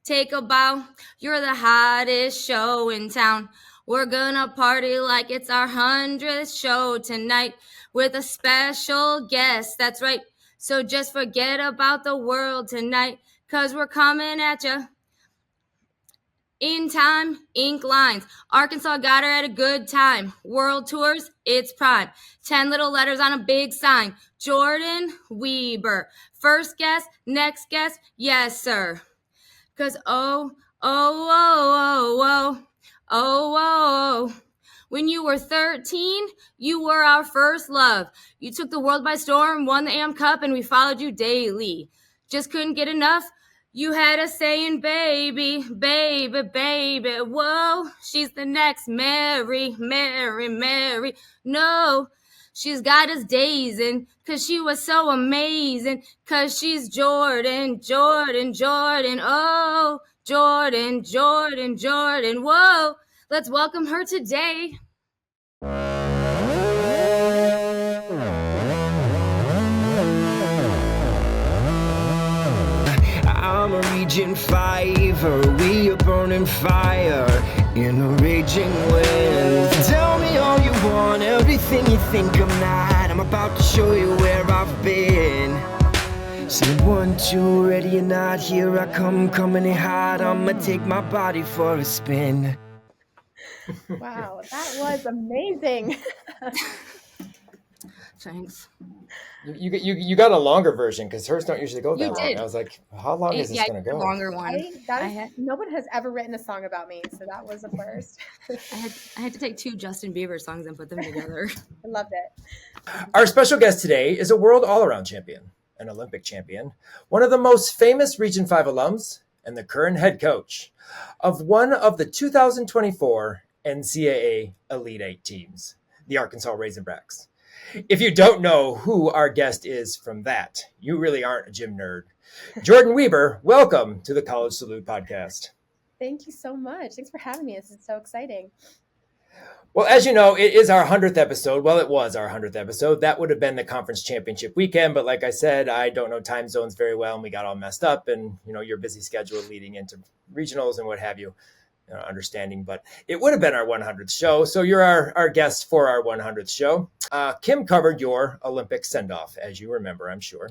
Take a bow. You're the hottest show in town. We're gonna party like it's our 100th show tonight with a special guest. That's right. So just forget about the world tonight, 'cause we're coming at ya. In time, ink lines. Arkansas got her at a good time. World tours, it's prime. 10 little letters on a big sign. Jordyn Wieber. First guess, next guess, yes, sir. 'Cause oh. When you were 13, you were our first love. You took the world by storm, won the AM Cup, and we followed you daily. Just couldn't get enough. You had us saying, baby, baby, baby, whoa. She's the next Mary. No, she's got us dazing, 'cause she was so amazing. 'Cause she's Jordyn. Oh, Jordyn, whoa. Let's welcome her today. I'm a Region 5, we are burning fire in a raging wind. Tell me all you want, everything you think I'm not. I'm about to show you where I've been. Say 1, 2, ready or not, here I come, coming in hot. I'ma take my body for a spin. Wow, that was amazing. Thanks. You got a longer version, because hers don't usually go that You long. did. I was like, how long is this going to go? Longer one. No one has ever written a song about me, so that was a first. I had to take 2 Justin Bieber songs and put them together. I loved it. Our special guest today is a world all-around champion, an Olympic champion, one of the most famous Region 5 alums, and the current head coach of one of the 2024 NCAA Elite 8 teams, the Arkansas Razorbacks. If you don't know who our guest is from that, you really aren't a gym nerd. Jordyn Wieber, welcome to the College Salute podcast. Thank you so much. Thanks for having me. This is so exciting. Well, as you know, it is our 100th episode. Well, it was our 100th episode. That would have been the conference championship weekend. But like I said, I don't know time zones very well, and we got all messed up. And, your busy schedule leading into regionals and what have you. Understanding, but it would have been our 100th show. So you're our guest for our 100th show. Kim covered your Olympic send-off, as you remember, I'm sure.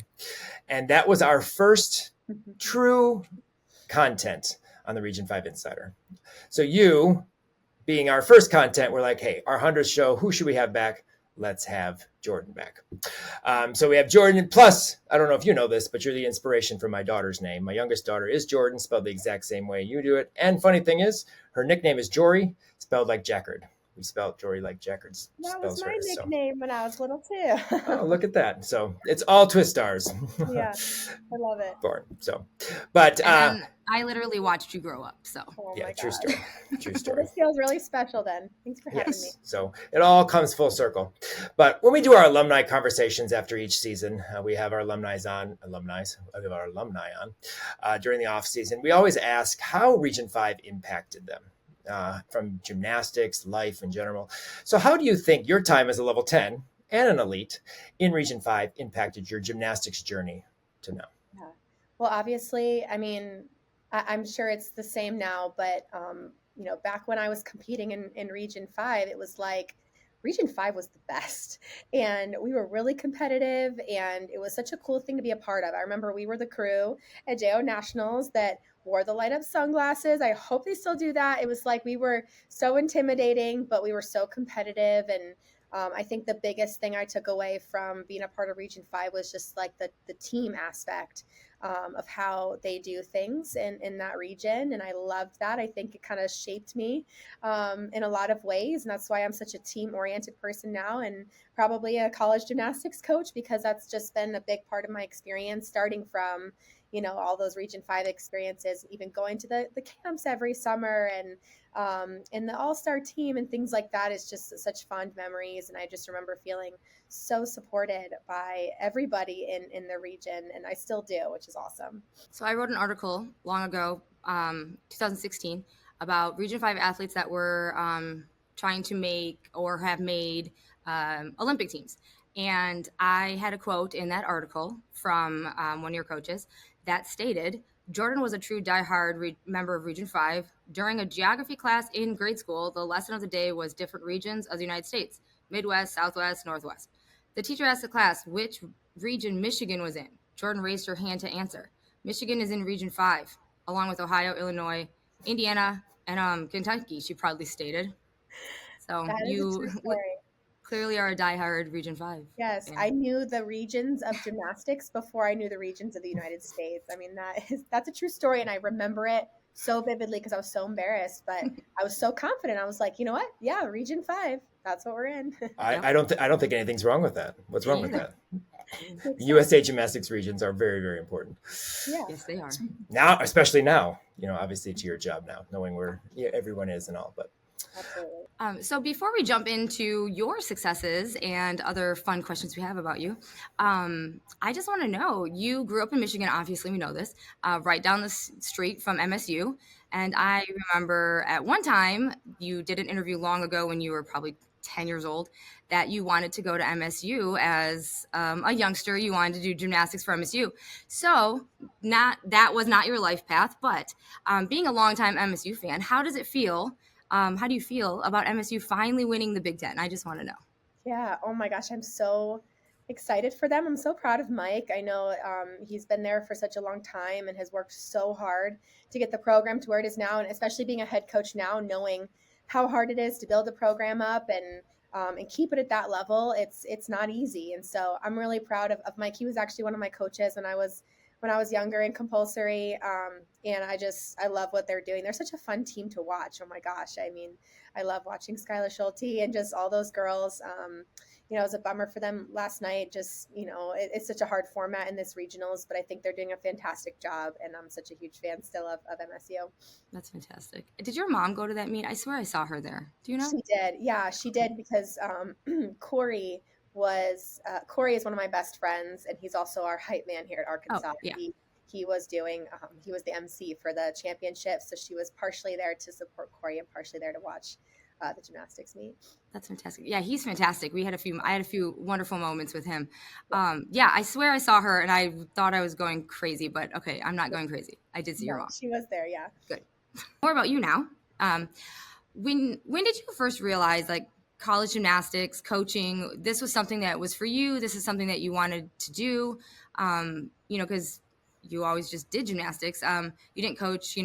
And that was our first true content on the Region 5 Insider. So you, being our first content, we're like, hey, our 100th show, who should we have back? Let's have Jordyn back. So we have Jordyn. Plus, I don't know if you know this, but you're the inspiration for my daughter's name. My youngest daughter is Jordyn, spelled the exact same way you do it. And funny thing is, her nickname is Jory, spelled like Jackard. We spelled Jory like Jackard That spells was my hers. nickname when I was little too. Oh, look at that. So it's all twist stars. Yeah, I love it. But I literally watched you grow up. So yeah, true story. True story. Well, this feels really special then. Thanks for having me. So it all comes full circle. But when we do our alumni conversations after each season, we have our alumni on during the off season. We always ask how Region 5 impacted them. From gymnastics, life in general. So how do you think your time as a level 10 and an elite in Region 5 impacted your gymnastics journey to now? Yeah. Well, obviously, I mean, I'm sure it's the same now, but, back when I was competing in Region 5, it was like Region 5 was the best, and we were really competitive, and it was such a cool thing to be a part of. I remember we were the crew at JO Nationals that wore the light up sunglasses. I hope they still do that. It was like we were so intimidating, but we were so competitive. And I think the biggest thing I took away from being a part of Region 5 was just like the team aspect of how they do things in that region. And I loved that. I think it kind of shaped me in a lot of ways. And that's why I'm such a team-oriented person now, and probably a college gymnastics coach, because that's just been a big part of my experience, starting from all those Region 5 experiences, even going to the camps every summer and the all-star team and things like that is just such fond memories. And I just remember feeling so supported by everybody in the region, and I still do, which is awesome. So I wrote an article long ago, 2016, about Region 5 athletes that were trying to make or have made Olympic teams. And I had a quote in that article from one of your coaches that stated, Jordyn was a true diehard member of Region 5. During a geography class in grade school, the lesson of the day was different regions of the United States: Midwest, Southwest, Northwest. The teacher asked the class which region Michigan was in. Jordyn raised her hand to answer. Michigan is in Region 5, along with Ohio, Illinois, Indiana, and Kentucky, she proudly stated. So That is a true you story. clearly are a diehard Region 5. Yes, fan. I knew the regions of gymnastics before I knew the regions of the United States. I mean, that's a true story, and I remember it so vividly because I was so embarrassed, but I was so confident. I was like, you know what? Yeah, Region 5. That's what we're in. I don't think anything's wrong with that. What's wrong with Yeah. that? USA gymnastics regions are very, very important. Yeah. Yes, they are. Now, especially now, obviously it's your job now, knowing where everyone is and all. But Absolutely. So before we jump into your successes and other fun questions we have about you, I just want to know, you grew up in Michigan, obviously we know this, right down the street from MSU. And I remember at one time, you did an interview long ago when you were probably 10 years old, that you wanted to go to MSU as a youngster. You wanted to do gymnastics for MSU. So that was not your life path, but being a longtime MSU fan, how does it feel? How do you feel about MSU finally winning the Big Ten? I just want to know. Yeah. Oh my gosh, I'm so excited for them. I'm so proud of Mike. I know he's been there for such a long time and has worked so hard to get the program to where it is now, and especially being a head coach now, knowing how hard it is to build a program up and keep it at that level. It's not easy, and so I'm really proud of Mike. He was actually one of my coaches when I was younger in compulsory, and I love what they're doing. They're such a fun team to watch. Oh my gosh, I mean, I love watching Skylar Schulte and just all those girls. It was a bummer for them last night. Just, it's such a hard format in this regionals, but I think they're doing a fantastic job, and I'm such a huge fan still of MSU. That's fantastic. Did your mom go to that meet? I swear I saw her there. Do you know? She did. Yeah, she did, because Corey is one of my best friends, and he's also our hype man here at Arkansas. Oh, yeah. He was the MC for the championships, so she was partially there to support Corey and partially there to watch the gymnastics meet. That's fantastic. Yeah, he's fantastic. I had a few wonderful moments with him. Yeah, I swear I saw her and I thought I was going crazy, but okay, I'm not going crazy. I did see your mom. She was there, yeah. Good. More about you now. When did you first realize, like, college gymnastics, coaching, this was something that was for you? This is something that you wanted to do? Because you always just did gymnastics. You didn't coach,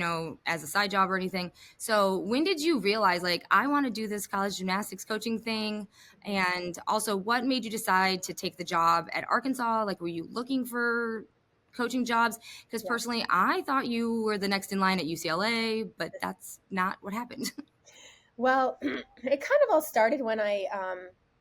as a side job or anything. So when did you realize, like, I want to do this college gymnastics coaching thing? And also, what made you decide to take the job at Arkansas? Like, were you looking for coaching jobs? Because personally, I thought you were the next in line at UCLA, but that's not what happened. Well, it kind of all started when I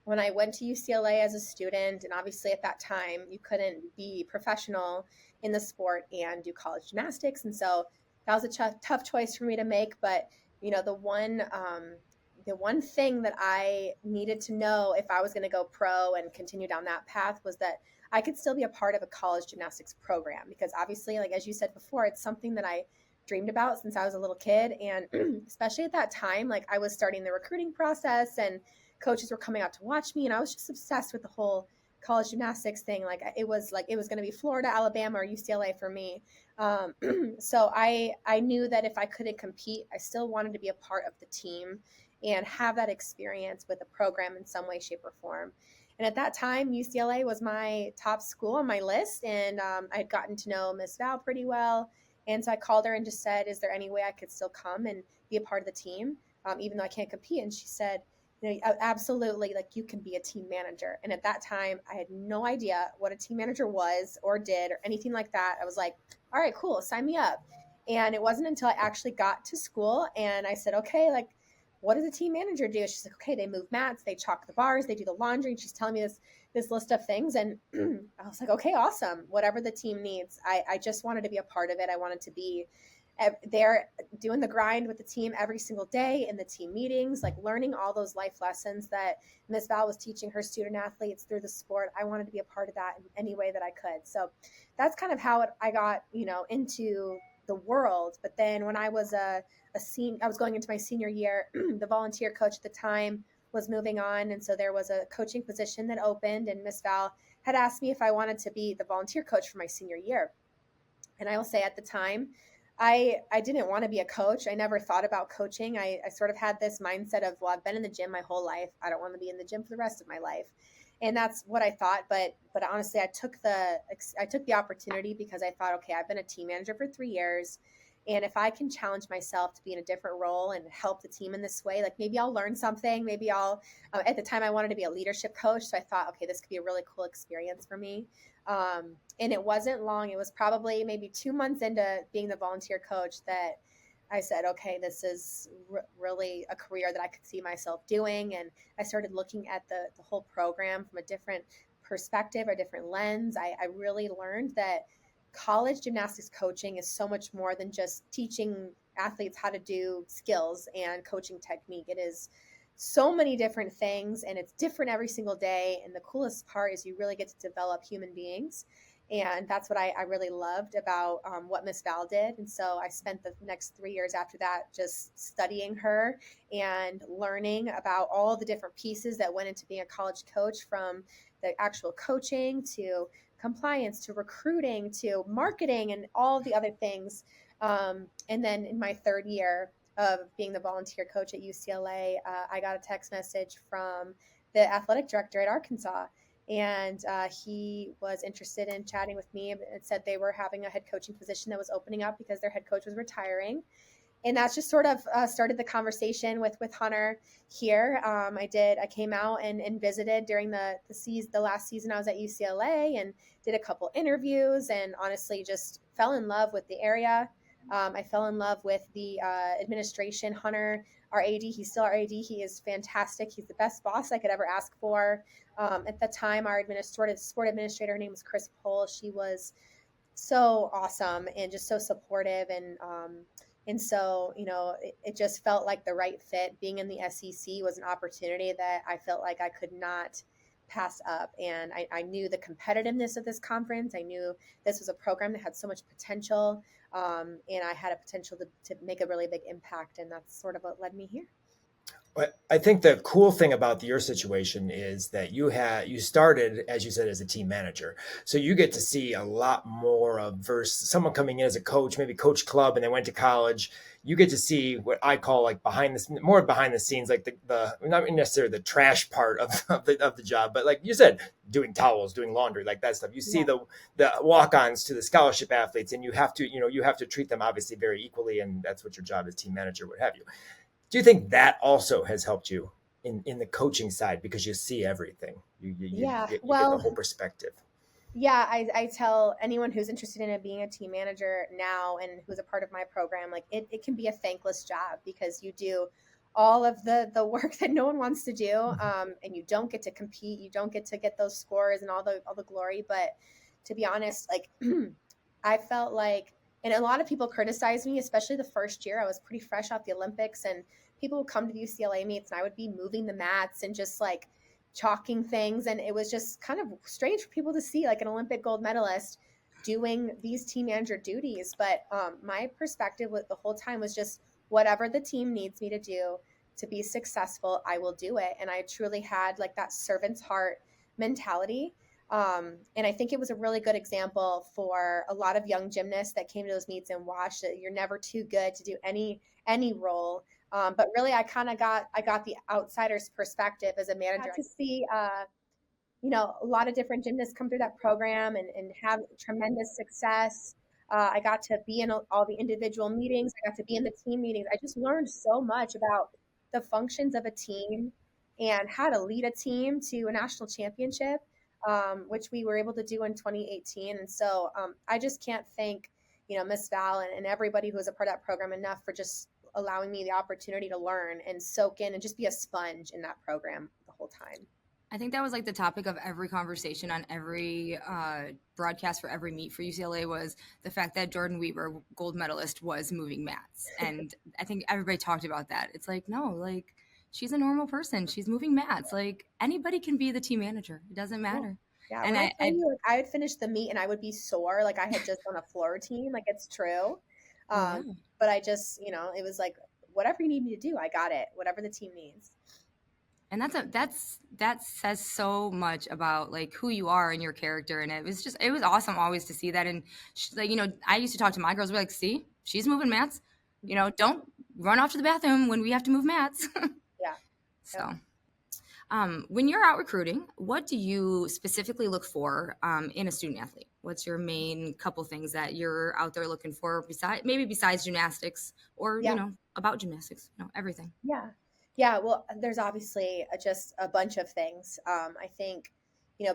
went to UCLA as a student, and obviously at that time you couldn't be professional in the sport and do college gymnastics, and so that was a tough choice for me to make. But the one thing that I needed to know if I was going to go pro and continue down that path was that I could still be a part of a college gymnastics program, because obviously, like as you said before, it's something that I dreamed about since I was a little kid. And especially at that time, like I was starting the recruiting process and coaches were coming out to watch me, and I was just obsessed with the whole college gymnastics thing. Like it was going to be Florida, Alabama, or UCLA for me. So I knew that if I couldn't compete, I still wanted to be a part of the team and have that experience with a program in some way, shape, or form. And at that time, UCLA was my top school on my list, and I had gotten to know Miss Val pretty well. And so I called her and just said, is there any way I could still come and be a part of the team, even though I can't compete? And she said, absolutely, like you can be a team manager. And at that time, I had no idea what a team manager was or did or anything like that. I was like, all right, cool, sign me up. And it wasn't until I actually got to school and I said, okay, like, what does a team manager do? She's like, okay, they move mats, they chalk the bars, they do the laundry. And she's telling me this list of things. And I was like, okay, awesome. Whatever the team needs. I just wanted to be a part of it. I wanted to be there doing the grind with the team every single day in the team meetings, like learning all those life lessons that Miss Val was teaching her student athletes through the sport. I wanted to be a part of that in any way that I could. So that's kind of how I got, into the world. But then when I was I was going into my senior year, the volunteer coach at the time was moving on. And so there was a coaching position that opened, and Miss Val had asked me if I wanted to be the volunteer coach for my senior year. And I will say at the time, I didn't want to be a coach. I never thought about coaching. I sort of had this mindset of, well, I've been in the gym my whole life. I don't want to be in the gym for the rest of my life. And that's what I thought. But honestly, I took the opportunity because I thought, okay, I've been a team manager for 3 years. And if I can challenge myself to be in a different role and help the team in this way, like maybe I'll learn something. Maybe at the time I wanted to be a leadership coach. So I thought, okay, this could be a really cool experience for me. And it wasn't long. It was probably maybe 2 months into being the volunteer coach that I said, okay, this is really a career that I could see myself doing. And I started looking at the whole program from a different perspective, a different lens. I really learned that college gymnastics coaching is so much more than just teaching athletes how to do skills and coaching technique. It is so many different things, and it's different every single day. And the coolest part is you really get to develop human beings. And that's what I really loved about what Miss Val did. And so I spent the next 3 years after that just studying her and learning about all the different pieces that went into being a college coach, from the actual coaching to compliance to recruiting to marketing and all the other things. And then in my 3rd year of being the volunteer coach at UCLA, I got a text message from the athletic director at Arkansas. And he was interested in chatting with me and said they were having a head coaching position that was opening up because their head coach was retiring. And that's just sort of started the conversation with Hunter here. I came out and visited during the last season I was at UCLA, and did a couple interviews, and honestly just fell in love with the area. I fell in love with the administration. Hunter, our AD, he's still our AD. He is fantastic. He's the best boss I could ever ask for. At the time, our sport administrator, her name was Chris Pohl. She was so awesome and just so supportive. And so, it just felt like the right fit. Being in the SEC was an opportunity that I felt like I could not pass up. And I knew the competitiveness of this conference. I knew this was a program that had so much potential. And I had a potential to make a really big impact. And that's sort of what led me here. I think the cool thing about your situation is that you started, as you said, as a team manager. So you get to see a lot more of versus someone coming in as a coach, maybe coach club, and they went to college. You get to see what I call like behind the scenes, like the not necessarily the trash part of the job, but like you said, doing towels, doing laundry, like that stuff. You see the walk-ons to the scholarship athletes, and you have to treat them obviously very equally, and that's what your job as team manager would have you. Do you think that also has helped you in the coaching side, because you see everything? You get the whole perspective. Yeah, I tell anyone who's interested in being a team manager now and who's a part of my program, like it can be a thankless job, because you do all of the work that no one wants to do, and you don't get to compete, you don't get to get those scores and all the glory. But to be honest, like I felt like, and a lot of people criticized me, especially the first year. I was pretty fresh off the Olympics, and people would come to the UCLA meets, and I would be moving the mats and just like chalking things. And it was just kind of strange for people to see like an Olympic gold medalist doing these team manager duties. But my perspective with the whole time was just, whatever the team needs me to do to be successful, I will do it. And I truly had like that servant's heart mentality. And I think it was a really good example for a lot of young gymnasts that came to those meets and watched that you're never too good to do any role. But really, I got the outsider's perspective as a manager. I got to see, a lot of different gymnasts come through that program and have tremendous success. I got to be in all the individual meetings. I got to be in the team meetings. I just learned so much about the functions of a team and how to lead a team to a national championship, which we were able to do in 2018. And so I just can't thank, Miss Val and everybody who was a part of that program enough for just allowing me the opportunity to learn and soak in and just be a sponge in that program the whole time. I think that was like the topic of every conversation on every broadcast for every meet for UCLA, was the fact that Jordyn Wieber, gold medalist, was moving mats. And I think everybody talked about that. It's like, no, like she's a normal person. She's moving mats. Like anybody can be the team manager. It doesn't matter. Yeah. And I would finish the meet and I would be sore. Like I had just done a floor routine. Like it's true. But I just, it was like, whatever you need me to do, I got it. Whatever the team needs. And that says so much about like who you are and your character. And it was awesome always to see that. And like, I used to talk to my girls. We're like, see, she's moving mats. Don't run off to the bathroom when we have to move mats. Yeah. So, when you're out recruiting, what do you specifically look for in a student athlete? What's your main couple things that you're out there looking for besides gymnastics or, Yeah. about gymnastics, everything? Yeah. Yeah. Well, there's obviously just a bunch of things. I think,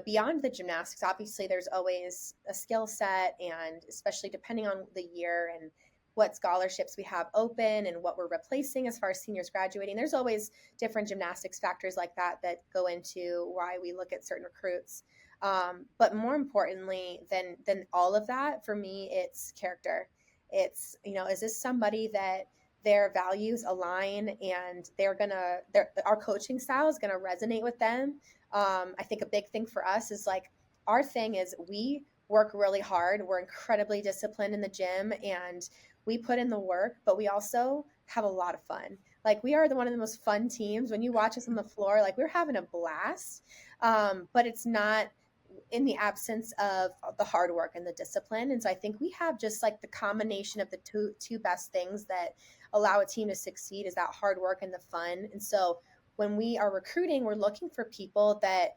beyond the gymnastics, obviously there's always a skill set, and especially depending on the year and what scholarships we have open and what we're replacing as far as seniors graduating, there's always different gymnastics factors like that go into why we look at certain recruits. But more importantly than all of that, for me, it's character. It's, is this somebody that their values align and our coaching style is gonna resonate with them. I think a big thing for us is like, our thing is we work really hard. We're incredibly disciplined in the gym and we put in the work, but we also have a lot of fun. Like, we are one of the most fun teams. When you watch us on the floor, like, we're having a blast. But it's not in the absence of the hard work and the discipline. And so I think we have just like the combination of the two best things that allow a team to succeed is that hard work and the fun. And so when we are recruiting, we're looking for people that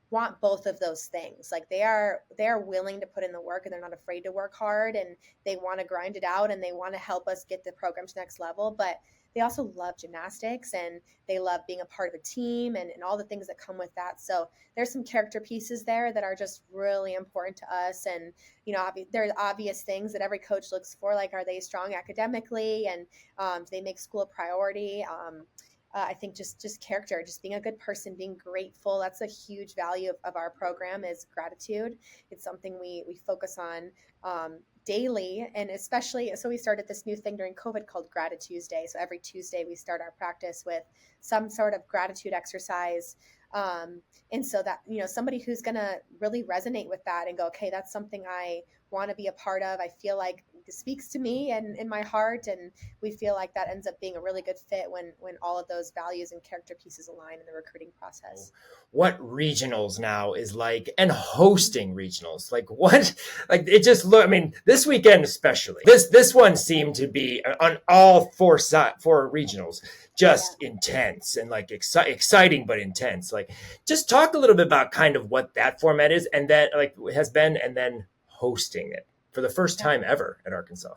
want both of those things. Like, they are willing to put in the work and they're not afraid to work hard, and they want to grind it out and they want to help us get the program to the next level. But they also love gymnastics and they love being a part of a team and all the things that come with that. So there's some character pieces there that are just really important to us. And, there's obvious things that every coach looks for, like, are they strong academically, and do they make school a priority? I think just character, just being a good person, being grateful. That's a huge value of our program, is gratitude. It's something we focus on daily, and especially, so we started this new thing during COVID called Gratitude Tuesday. So every Tuesday we start our practice with some sort of gratitude exercise. And so that, somebody who's going to really resonate with that and go, okay, that's something I want to be a part of. I feel like it speaks to me and in my heart. And we feel like that ends up being a really good fit when all of those values and character pieces align in the recruiting process. What regionals now is like, and hosting regionals, like what, like it just this weekend especially, this one seemed to be on all four regionals, just intense and like exciting but intense. Like, just talk a little bit about kind of what that format is, and that like has been, and then hosting it for the first time ever at Arkansas.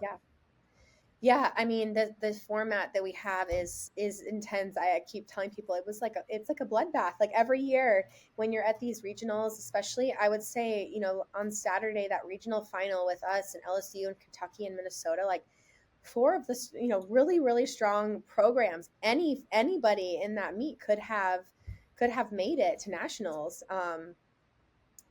Yeah. I mean, the format that we have is intense. I keep telling people it's like a bloodbath. Like, every year when you're at these regionals, especially, I would say, on Saturday, that regional final with us and LSU and Kentucky and Minnesota, like, four of the, really, really strong programs. Anybody in that meet could have made it to nationals.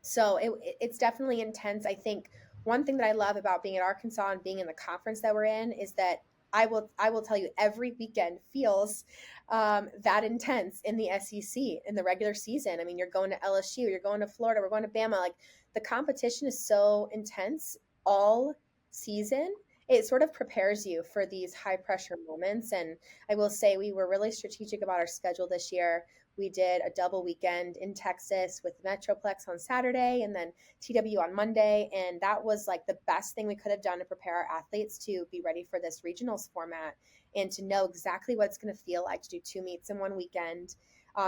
So it's definitely intense. I think one thing that I love about being at Arkansas and being in the conference that we're in is that I will tell you, every weekend feels that intense in the SEC in the regular season. I mean, you're going to LSU, you're going to Florida, we're going to Bama. Like, the competition is so intense all season. It sort of prepares you for these high pressure moments. And I will say, we were really strategic about our schedule this year. We did a double weekend in Texas with Metroplex on Saturday and then TW on Monday. And that was like the best thing we could have done to prepare our athletes to be ready for this regionals format and to know exactly what it's going to feel like to do two meets in one weekend.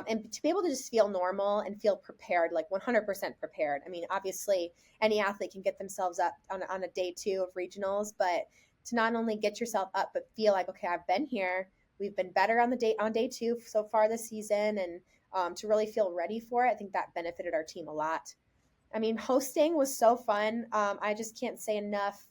And to be able to just feel normal and feel prepared, like 100% prepared. I mean, obviously, any athlete can get themselves up on a day two of regionals, but to not only get yourself up, but feel like, okay, I've been here. We've been better on day two so far this season, and to really feel ready for it, I think that benefited our team a lot. I mean, hosting was so fun. I just can't say enough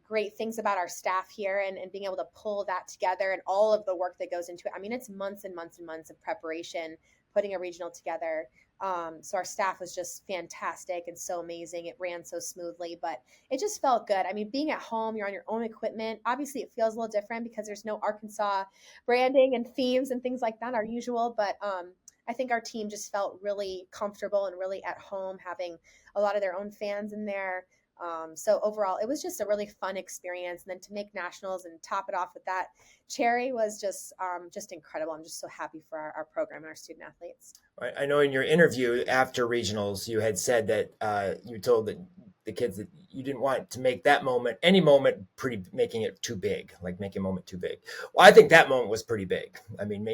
great things about our staff here and being able to pull that together and all of the work that goes into it. I mean, it's months and months and months of preparation, putting a regional together. So our staff was just fantastic and so amazing. It ran so smoothly, but it just felt good. I mean, being at home, you're on your own equipment. Obviously, it feels a little different because there's no Arkansas branding and themes and things like that, our usual. But I think our team just felt really comfortable and really at home, having a lot of their own fans in there. So overall, it was just a really fun experience. And then to make nationals and top it off with that cherry was just incredible. I'm just so happy for our program and our student athletes. I know in your interview after regionals, you had said that you told the kids that you didn't want to make that moment, any moment, making it too big, like making a moment too big. Well, I think that moment was pretty big. I mean,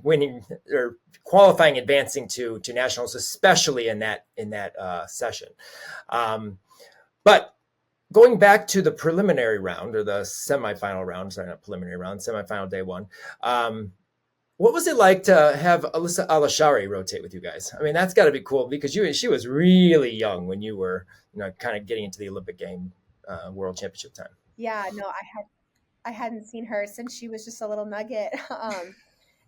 winning or qualifying, advancing to nationals, especially in that session. But going back to the preliminary round or the semifinal round, sorry, not preliminary round, semifinal day one. What was it like to have Alyssa Alashari rotate with you guys? I mean, that's got to be cool because she was really young when you were, kind of getting into the Olympic game, World Championship time. Yeah, no, I hadn't seen her since she was just a little nugget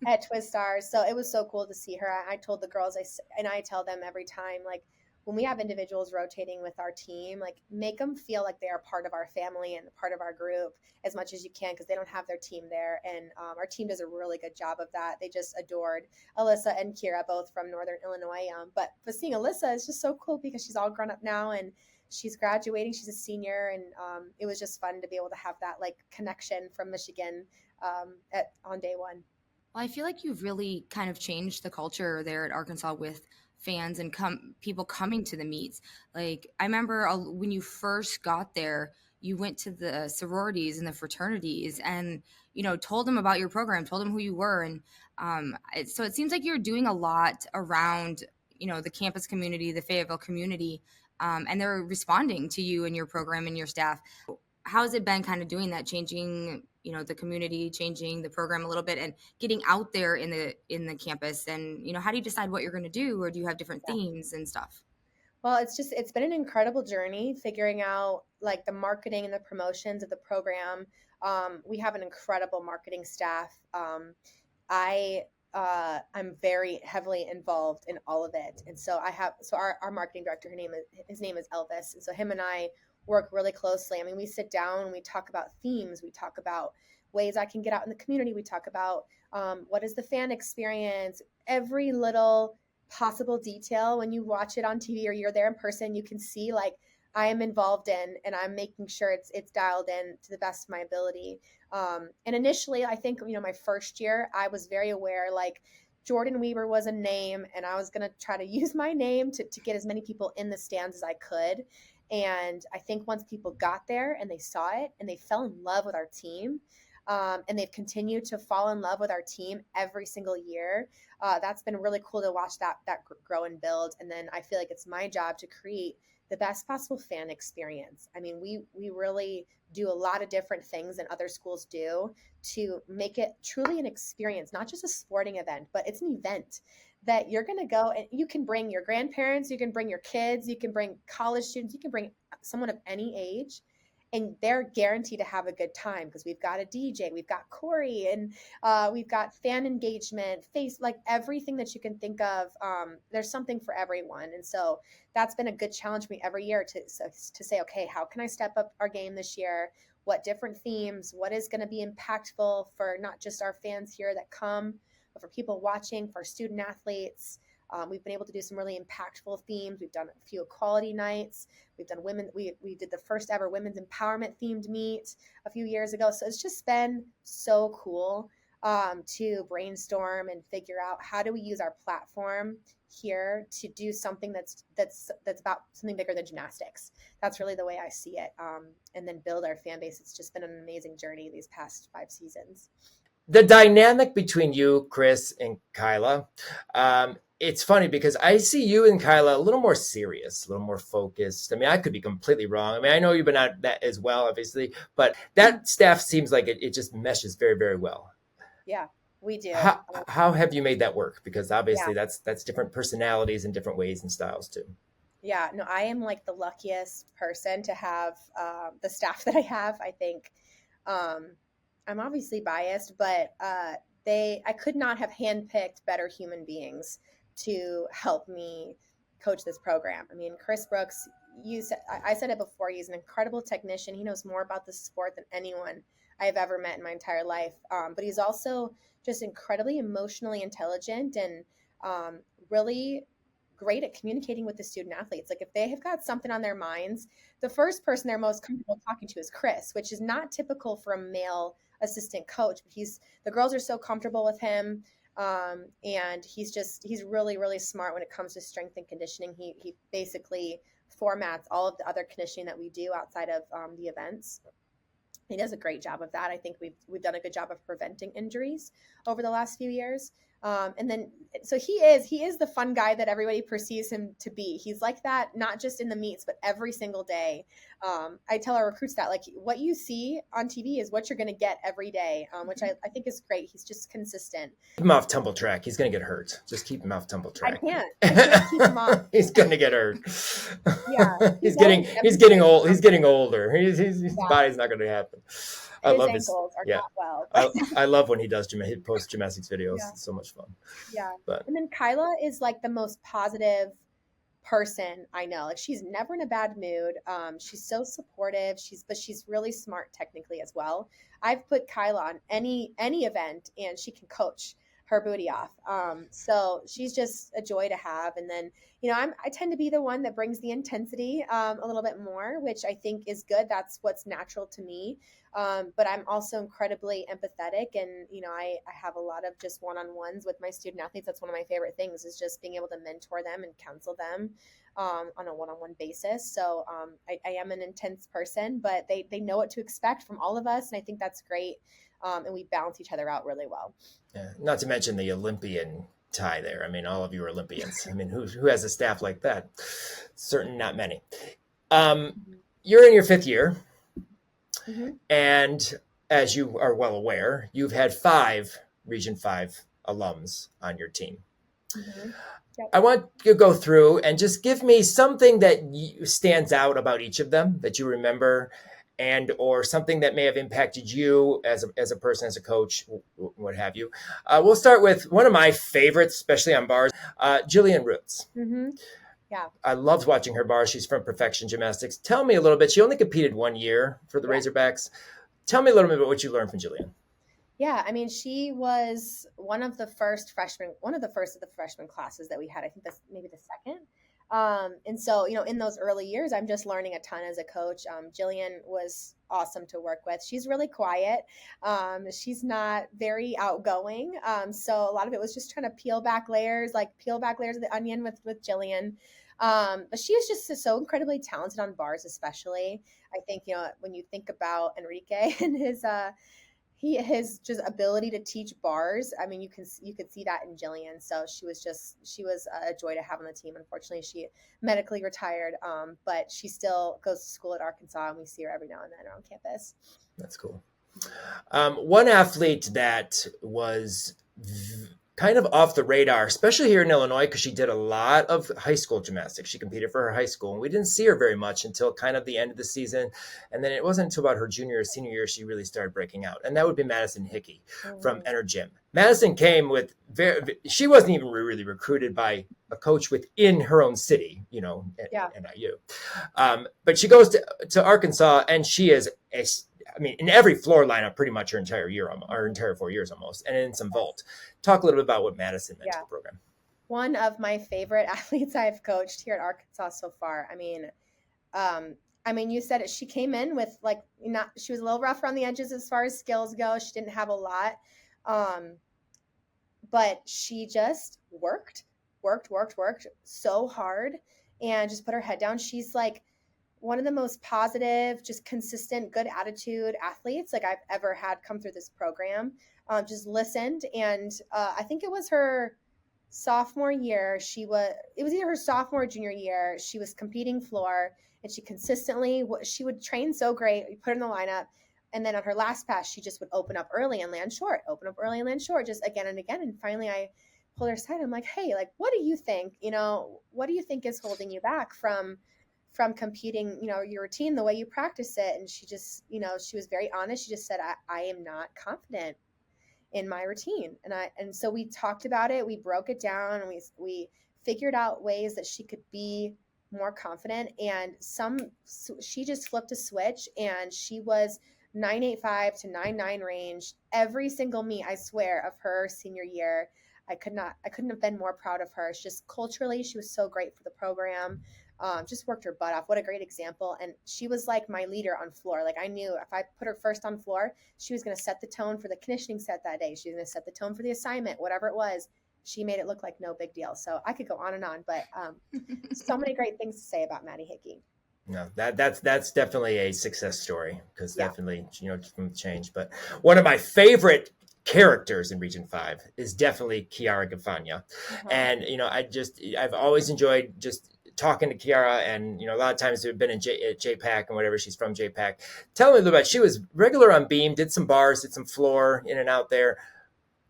at Twist Stars. So it was so cool to see her. I told the girls, I tell them every time, like, when we have individuals rotating with our team, like, make them feel like they are part of our family and part of our group as much as you can, because they don't have their team there. And our team does a really good job of that. They just adored Alyssa and Kira, both from Northern Illinois. But seeing Alyssa is just so cool because she's all grown up now and she's graduating. She's a senior. And it was just fun to be able to have that like connection from Michigan on day one. Well, I feel like you've really kind of changed the culture there at Arkansas with fans and people coming to the meets. Like, I remember when you first got there, you went to the sororities and the fraternities and, told them about your program, told them who you were. And so it seems like you're doing a lot around, the campus community, the Fayetteville community, and they're responding to you and your program and your staff. How has it been kind of doing that, changing, the community, changing the program a little bit and getting out there in the campus? And, how do you decide what you're going to do, or do you have different themes and stuff? Well, it's been an incredible journey figuring out like the marketing and the promotions of the program. We have an incredible marketing staff. I'm very heavily involved in all of it. And so our marketing director, his name is Elvis. And so him and I work really closely. I mean, we sit down and we talk about themes. We talk about ways I can get out in the community. We talk about what is the fan experience, every little possible detail. When you watch it on TV or you're there in person, you can see like I am involved in, and I'm making sure it's dialed in to the best of my ability. And initially, I think, my first year, I was very aware, like Jordyn Wieber was a name, and I was going to try to use my name to get as many people in the stands as I could. And I think once people got there and they saw it and they fell in love with our team, and they've continued to fall in love with our team every single year. That's been really cool to watch that grow and build. And then I feel like it's my job to create the best possible fan experience. I mean, we really do a lot of different things than other schools do to make it truly an experience, not just a sporting event, but it's an event that you're going to go and you can bring your grandparents, you can bring your kids, you can bring college students, you can bring someone of any age, and they're guaranteed to have a good time because we've got a DJ, we've got Corey, and we've got fan engagement, like everything that you can think of. There's something for everyone. And so that's been a good challenge for me every year to say, okay, how can I step up our game this year? What different themes? What is going to be impactful for not just our fans here that come, but for people watching, for student athletes? We've been able to do some really impactful themes. We've done a few equality nights. We've done we did the first ever women's empowerment themed meet a few years ago. So it's just been so cool to brainstorm and figure out how do we use our platform here to do something that's about something bigger than gymnastics. That's really the way I see it. And then build our fan base. It's just been an amazing journey these past 5 seasons. The dynamic between you, Chris, and Kyla, it's funny because I see you and Kyla a little more serious, a little more focused. I mean, I could be completely wrong. I mean, I know you've been at that as well, obviously, but that staff seems like it just meshes very, very well. Yeah, we do. How have you made that work? Because obviously that's different personalities and different ways and styles too. Yeah, no, I am like the luckiest person to have the staff that I have. I think I'm obviously biased, but I could not have handpicked better human beings to help me coach this program. I mean, Chris Brooks, I said it before, he's an incredible technician. He knows more about the sport than anyone I've ever met in my entire life. But he's also just incredibly emotionally intelligent and really great at communicating with the student athletes. Like if they have got something on their minds, the first person they're most comfortable talking to is Chris, which is not typical for a male assistant coach, but the girls are so comfortable with him. And he's really, really smart when it comes to strength and conditioning. He basically formats all of the other conditioning that we do outside of the events. He does a great job of that. I think we've done a good job of preventing injuries over the last few years. And then, so he is the fun guy that everybody perceives him to be. He's like that, not just in the meets, but every single day. I tell our recruits that, like, what you see on TV is what you're going to get every day, which I think is great. He's just consistent. Keep him off tumble track. He's going to get hurt. Just keep him off tumble track. I can't keep him off. He's going to get hurt. Yeah. He's getting old. He's getting older. His body's not going to happen. I love his ankles are not well. I love when he does he posts gymnastics videos. Yeah. It's so much fun. Yeah. But and then Kyla is like the most positive person I know. Like she's never in a bad mood. She's so supportive. But she's really smart technically as well. I've put Kyla on any event and she can coach her booty off. So she's just a joy to have. And then, I tend to be the one that brings the intensity a little bit more, which I think is good. That's what's natural to me. But I'm also incredibly empathetic. And, I have a lot of just one-on-ones with my student athletes. That's one of my favorite things, is just being able to mentor them and counsel them on a one-on-one basis. So I am an intense person, but they know what to expect from all of us. And I think that's great. And we balance each other out really well. Yeah. Not to mention the Olympian tie there. I mean, all of you are Olympians. I mean, who has a staff like that? Certainly not many. You're in your 5th year. Mm-hmm. And as you are well aware, you've had 5 Region 5 alums on your team. Mm-hmm. Yep. I want you to go through and just give me something that stands out about each of them that you remember, and or something that may have impacted you as a person, as a coach, what have you. We'll start with one of my favorites, especially on bars, Jillian Roots. Mm-hmm. Yeah. I loved watching her bars. She's from Perfection Gymnastics. Tell me a little bit. She only competed 1 year for the Razorbacks. Tell me a little bit about what you learned from Jillian. Yeah, I mean, she was one of the first of the freshman classes that we had. I think that's maybe the second. And so, in those early years, I'm just learning a ton as a coach. Jillian was awesome to work with. She's really quiet. She's not very outgoing. So a lot of it was just trying to peel back layers of the onion with Jillian. But she is just so incredibly talented on bars, especially. I think, when you think about Enrique and his just ability to teach bars. I mean, you could see that in Jillian. So she was a joy to have on the team. Unfortunately, she medically retired, but she still goes to school at Arkansas, and we see her every now and then around campus. That's cool. One athlete that was kind of off the radar, especially here in Illinois, because she did a lot of high school gymnastics. She competed for her high school, and we didn't see her very much until kind of the end of the season. And then it wasn't until about her junior or senior year she really started breaking out. And that would be Madison Hickey from Enter Gym. Madison came with she wasn't even really recruited by a coach within her own city, NIU. But she goes to Arkansas, and she is in every floor lineup pretty much her entire 4 years almost, and in some vault. Talk a little bit about what Madison meant to the program. One of my favorite athletes I've coached here at Arkansas so far. I mean, you said it. She came in with she was a little rough around the edges as far as skills go. She didn't have a lot, but she just worked so hard and just put her head down. She's like one of the most positive, just consistent, good attitude athletes I've ever had come through this program. Just listened. And I think it was her sophomore year. It was either her sophomore or junior year. She was competing floor, and she would train so great. You put her in the lineup. And then on her last pass, she just would open up early and land short, just again and again. And finally I pulled her aside. I'm like, hey, what do you think? What do you think is holding you back from competing, your routine, the way you practice it? And she just, she was very honest. She just said, I am not confident in my routine. And so we talked about it. We broke it down, and we figured out ways that she could be more confident. And she just flipped a switch, and she was 9.85 to 9.9 range every single meet, I swear, of her senior year. I couldn't have been more proud of her. It's just culturally, she was so great for the program. Just worked her butt off. What a great example. And she was like my leader on floor. Like I knew if I put her first on floor, she was going to set the tone for the conditioning set that day. She was going to set the tone for the assignment, whatever it was. She made it look like no big deal. So I could go on and on, but so many great things to say about Maddie Hickey. No, that's definitely a success story, because definitely, from change. But one of my favorite characters in Region 5 is definitely Kiara Gafania. And, I've always enjoyed just talking to Kiara, and, a lot of times we've been in JPAC and whatever. She's from JPAC. Tell me a little bit. She was regular on beam, did some bars, did some floor, in and out there.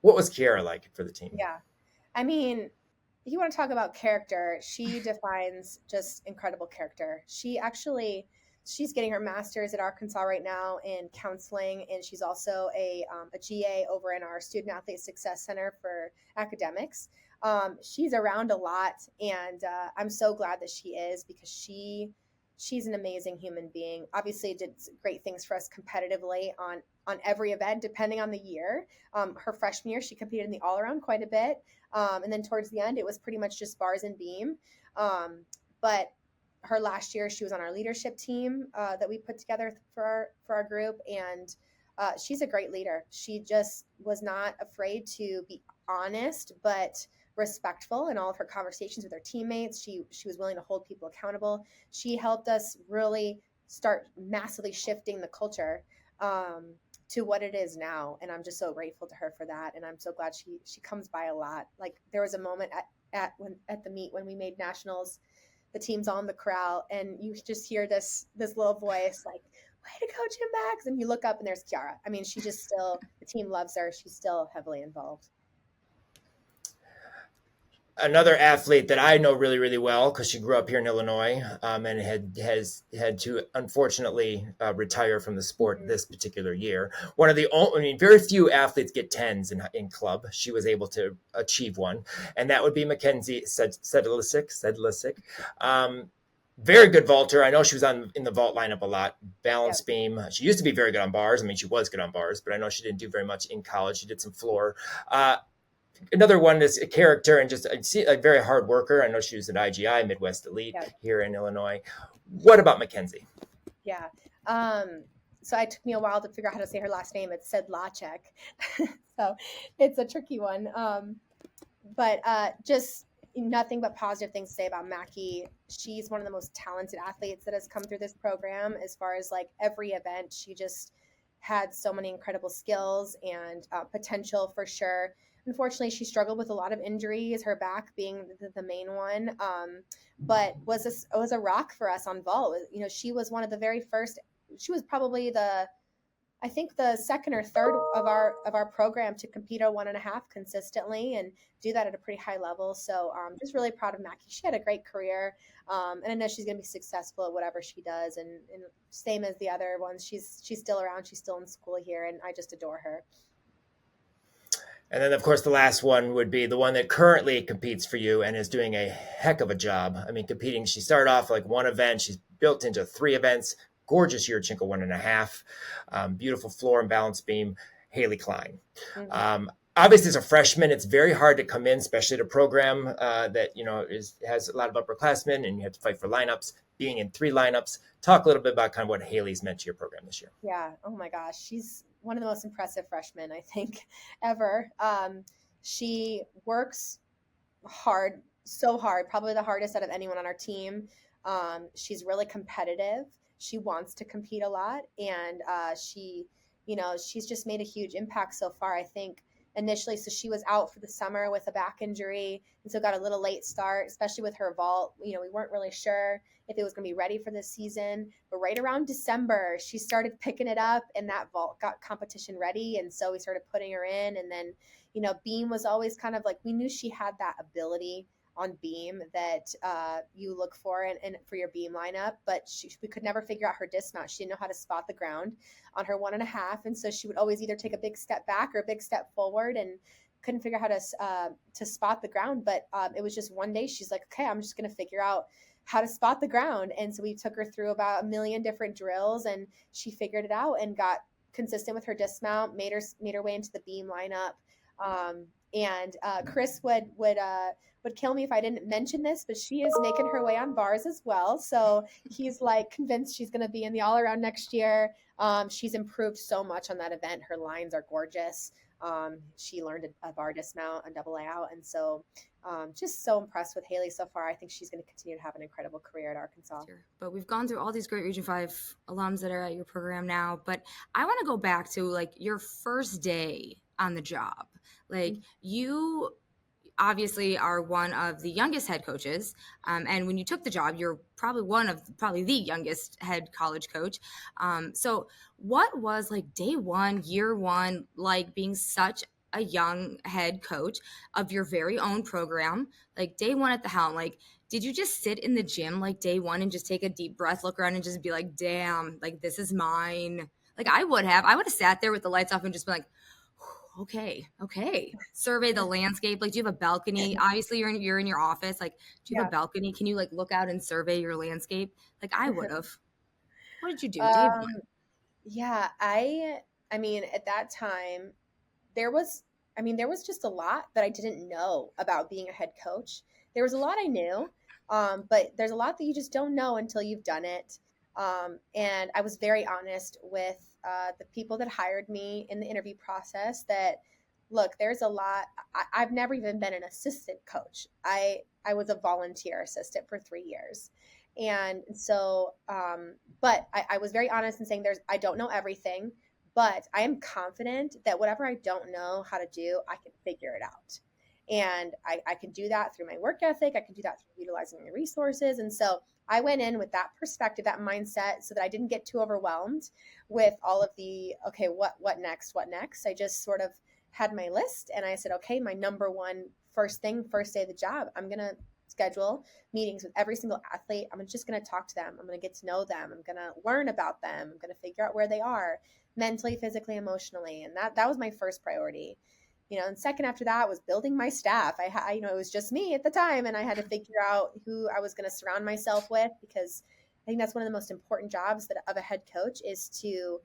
What was Kiara like for the team? Yeah. I mean, you want to talk about character, she defines just incredible character. She's getting her master's at Arkansas right now in counseling, and she's also a GA over in our Student Athlete Success Center for academics. She's around a lot, and I'm so glad that she is, because she's an amazing human being. Obviously did great things for us competitively on every event, depending on the year. Her freshman year, she competed in the all-around quite a bit. And then towards the end, it was pretty much just bars and beam. But her last year, she was on our leadership team that we put together for our group. And she's a great leader. She just was not afraid to be honest, but respectful in all of her conversations with her teammates. She was willing to hold people accountable. She helped us really start massively shifting the culture to what it is now. And I'm just so grateful to her for that. And I'm so glad she comes by a lot. Like there was a moment at the meet when we made nationals, the team's on the corral, and you just hear this little voice like, way to go, Jim Bags. And you look up and there's Kiara. I mean, she just the team loves her. She's still heavily involved. Another athlete that I know really, really well, because she grew up here in Illinois, and has had to unfortunately retire from the sport this particular year. One of the only, very few athletes get 10s in club. She was able to achieve one, and that would be Mackenzie Sedlicic. Very good vaulter. I know she was in the vault lineup a lot. Balance beam. She used to be very good on bars. I mean, she was good on bars, but I know she didn't do very much in college. She did some floor. Another one is a character and just a very hard worker. I know she was at IGI, Midwest Elite here in Illinois. What about Mackenzie? Yeah. So it took me a while to figure out how to say her last name. It's Sedlacek. So it's a tricky one. But just nothing but positive things to say about Mackie. She's one of the most talented athletes that has come through this program. As far as like every event, she just had so many incredible skills and potential for sure. Unfortunately, she struggled with a lot of injuries, her back being the main one, but was a rock for us on vault. She was one of the very first. She was probably the second or third of our program to compete at 1.5 consistently and do that at a pretty high level. So just really proud of Mackie. She had a great career, and I know she's going to be successful at whatever she does. And same as the other ones, she's still around. She's still in school here, and I just adore her. And then, of course, the last one would be the one that currently competes for you and is doing a heck of a job. I mean, competing, she started off like one event. She's built into 3 events. Gorgeous Yurchenko 1.5. Beautiful floor and balance beam, Haley Klein. Mm-hmm. Obviously, as a freshman, it's very hard to come in, especially at a program that, has a lot of upperclassmen, and you have to fight for lineups. Being in 3 lineups, talk a little bit about kind of what Haley's meant to your program this year. Yeah. Oh my gosh. She's one of the most impressive freshmen, I think, ever. She works hard, so hard, probably the hardest out of anyone on our team. She's really competitive. She wants to compete a lot, and she's just made a huge impact so far. I think initially, so she was out for the summer with a back injury, and so got a little late start, especially with her vault. We weren't really sure if it was going to be ready for this season, but right around December, she started picking it up, and that vault got competition ready, and so we started putting her in. And then, beam was always kind of like, we knew she had that ability on beam that you look for and for your beam lineup, but we could never figure out her dismount. She didn't know how to spot the ground on her 1.5, and so she would always either take a big step back or a big step forward, and couldn't figure out how to spot the ground. But it was just one day she's like, okay, I'm just going to figure out how to spot the ground. And so we took her through about 1 million different drills, and she figured it out and got consistent with her dismount, made her way into the beam lineup. And Chris would kill me if I didn't mention this, but she is making her way on bars as well. So he's like convinced she's going to be in the all around next year. She's improved so much on that event. Her lines are gorgeous. She learned a bar dismount, a double layout. And so just so impressed with Haley so far. I think she's going to continue to have an incredible career at Arkansas. Sure. But we've gone through all these great Region 5 alums that are at your program now. But I want to go back to like your first day on the job. Like you obviously are one of the youngest head coaches. And when you took the job, you're probably the youngest head college coach. So what was like day one, year one, like being such a young head coach of your very own program, like day one at the helm? Like, did you just sit in the gym like day one and just take a deep breath, look around and just be like, damn, like this is mine? Like I would have sat there with the lights off and just been like, okay. Survey the landscape. Like, do you have a balcony? Obviously you're in your office. Like, do you have a balcony? Can you like look out and survey your landscape? Like I would have. What did you do? Day one? Yeah, I mean, at that time, there was just a lot that I didn't know about being a head coach. There was a lot I knew, but there's a lot that you just don't know until you've done it. And I was very honest with the people that hired me in the interview process that, look, there's a lot. I've never even been an assistant coach. I was a volunteer assistant for 3 years. And so, but I was very honest in saying I don't know everything, but I am confident that whatever I don't know how to do, I can figure it out. And I can do that through my work ethic. I can do that through utilizing my resources. And so I went in with that perspective, that mindset, so that I didn't get too overwhelmed with all of the, okay, what next? I just sort of had my list and I said, okay, my number one first day of the job, I'm going to schedule meetings with every single athlete. I'm just going to talk to them. I'm going to get to know them. I'm going to learn about them. I'm going to figure out where they are mentally, physically, emotionally. And that was my first priority. And second after that was building my staff. It was just me at the time, and I had to figure out who I was going to surround myself with, because I think that's one of the most important jobs of a head coach is to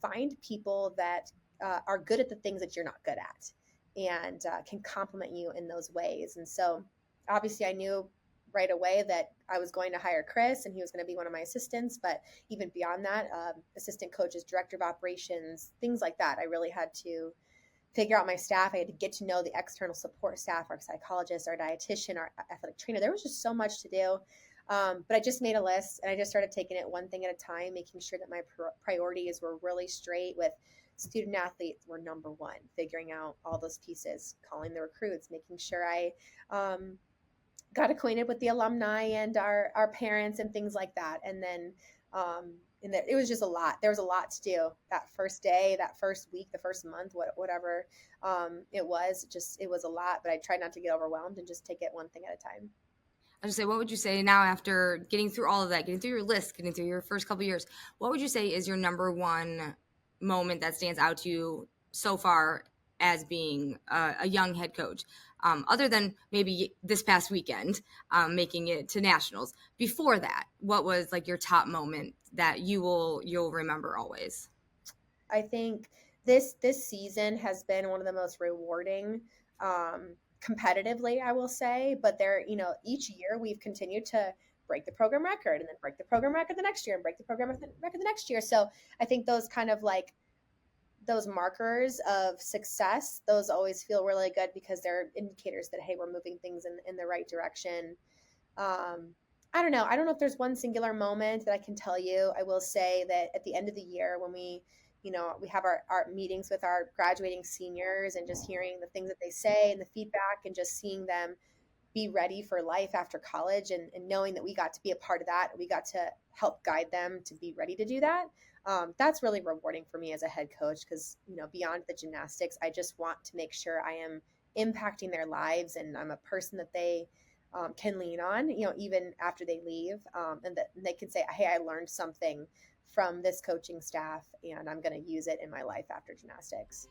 find people that are good at the things that you're not good at and can complement you in those ways. And so obviously I knew right away that I was going to hire Chris and he was going to be one of my assistants, but even beyond that, assistant coaches, director of operations, things like that. I really had to figure out my staff. I had to get to know the external support staff, our psychologist, our dietitian, our athletic trainer. There was just so much to do. But I just made a list and I just started taking it one thing at a time, making sure that my priorities were really straight with student athletes were number one, figuring out all those pieces, calling the recruits, making sure I got acquainted with the alumni and our parents and things like that. And then it was just a lot. There was a lot to do that first day, that first week, the first month, whatever it was a lot, but I tried not to get overwhelmed and just take it one thing at a time. I was just say, what would you say now after getting through all of that, getting through your list, getting through your first couple of years, what would you say is your number one moment that stands out to you so far as being a young head coach, other than maybe this past weekend, making it to nationals? Before that, what was like your top moment that you'll remember always? I think this season has been one of the most rewarding, competitively, I will say, but each year we've continued to break the program record and then break the program record the next year and break the program record the next year. So I think those kind of like those markers of success, those always feel really good because they're indicators that, hey, we're moving things in the right direction. I don't know. I don't know if there's one singular moment that I can tell you. I will say that at the end of the year when we have our meetings with our graduating seniors and just hearing the things that they say and the feedback and just seeing them be ready for life after college and knowing that we got to be a part of that, we got to help guide them to be ready to do that. That's really rewarding for me as a head coach because, beyond the gymnastics, I just want to make sure I am impacting their lives and I'm a person that they can lean on, even after they leave, and that they can say, hey, I learned something from this coaching staff and I'm going to use it in my life after gymnastics.